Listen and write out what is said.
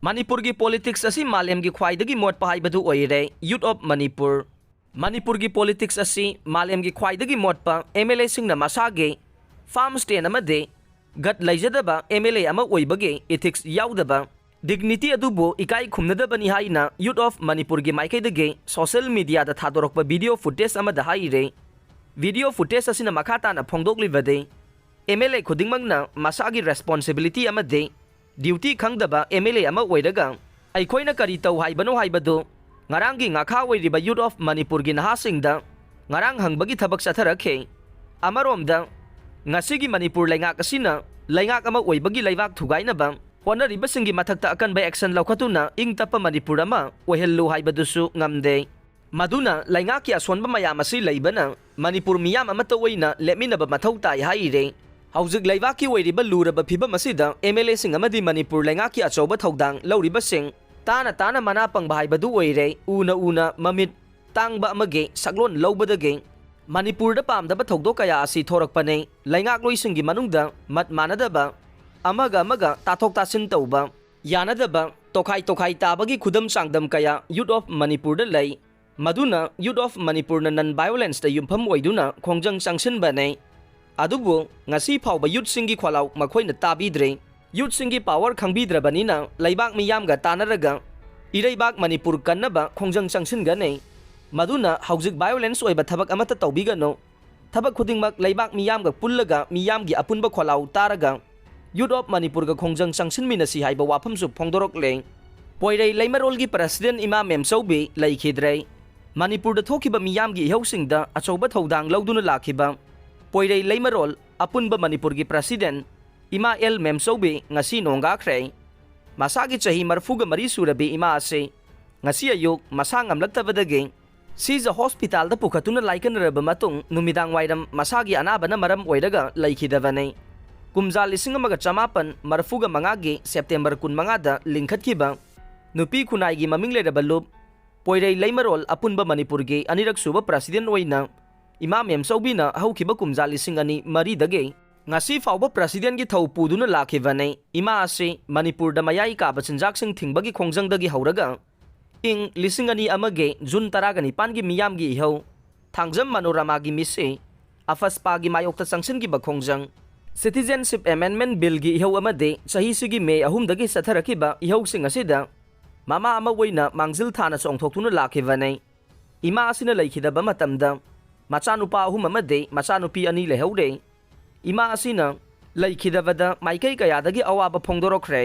मणिपुर की पॉलिटिक्स असी मालेम की ख्वाइदगी मोटपा हाइबदु ओइरे यूथ ऑफ मणिपुर। मणिपुर की पॉलिटिक्स असी मालेम की ख्वाइदगी मोटपा एमएलए सिंह मसागे फार्म स्टैंड अमदे गत लैजदबा एमएलए अमा ओइबगे इथिक्स याउदबा डिग्निटी अदुबो इकाई खुमनदबनी हाइना यूथ ऑफ मणिपुर की माइकैदगे सोशल मीडिया दा थादोरकपा वीडियो फुटेज अमदा हाइरे। वीडियो फुटेज असिना मखाताना फोंदोकलिबदे एमएलए खुदिंगमंगना मसागी रेस्पॉन्सिबिलिटी अमदे ड्यूटी खंगदबा एमएलए अमा ओइरगा अइखोइना करी तौ हाइबनो हाइबदो ngaranggi ngakha oiriba youth of manipur gi nahasingda ngarang hangbagi thabak satharakke amaromda ngasigi manipur laingak asina laingak ama oibagi laibak thugainaba honariba singi mathakta akan by action laukhatuna ingtapa manipur ama ohellu haibadusu ngamde maduna laingak ki asonba mayam asi leibana manipur miyam ama toina leminaba mathau tai haire haujik laibak ki oiriba luraba phiba masida mla sing amadi manipur laingak ki achoba thodang lauriba sing ताना ताना मना पंग भाई बदु ओइरे उना उना ममित तांग बा मगे सगलोन लौबदगे Manipur the palm दबा थौदो कया असि थोरक पने लैंगाक लोइसिंगी मनुंगदा मत मानदबा अमगा अमगा ताथोक तासिन तौबा यानदबा तोखाई तोखाई ताबगी खुदम सांगदम कया यूथ ऑफ मणिपुर द लै मदुना यूथ ऑफ मणिपुर न नन वायलेंस द युमफम ओइदुना खोंजंग सांगसिन बने अदुबो ngasi फावबा यूथ सिंगी ख्वालाव मखोइना ताबीद्रे यूथ सिंगी पावर खंबीद्रबनीना लैबाक मियामगा तानरगा इरैबाक मणिपुर कन्नबा खोंजंग संगसिनगने मदुना हौजिक वायलेंस ओइबा थबक अमता तौबिगनो थबक खुदिंगमक लैबाक मियामगा पुल्लगा मियामगी अपुनबा खोलाव तारगा यूथ ऑफ मणिपुर गा खोंजंग संगसिनमिनसी हाइबा वाफमसु फोंदोरकले पोइरै लैमरोलगी प्रेसिडेंट इमा मेमचौबी लैखिद्रे मणिपुर द थोखिबा मियामगी इहौसिंगदा अचौबा थौदांग लौदुना लाखिबा पोइरै लैमरोल अपुनबा मणिपुर की प्रेसिडेंट इमा एल मेमचौबी ngasi नोंगाख्रे मसागी चही मरफुगा मरी सुरबी इमा असे ngasi अयुक मसा ngamlaktabadage सीजा हॉस्पिटल दा पुखतुना लाइकनरब मतुंग नुमिदांग वाइरम मसागी अनाबना मरम ओइरगा लैखिदबने कुमजा लिसिंग अमगा चमापन मरफुगा मंगागी सेप्टेम्बर 15 दा लिंखतखिबा नुपी खुनाइगी ममिंग लेरबा लुप पोइरै लैमरोल अपुनबा मणिपुरगी अनिरक सुबा प्रेसिडेंट ओइना इमा मेमचौबीना हौखिबा कुमजा लिसिंग अनि मरी दगे ngasi fawba president gi thau puduna lakhibane ima ase manipur da mayai ka bachinjak sing thingbagi khongjang dagi hauraga ing lisingani amage jun taragani pangi miyam gi hau thangjam manorama gi mise afaspa gi mayokta sangsin gi bakhongjang citizenship amendment bill gi hau amade sahi sigi me ahum dagi satharaki ba ihau sing asida mama ama woina mangjil thana chongthoktuna lakhibane ima asina laikhida ba matamda machanupa ahum amade machanupi ani lehaude इमा असिना लैखिदबदा माइकै कयादगी अवाब फोंदोरखरे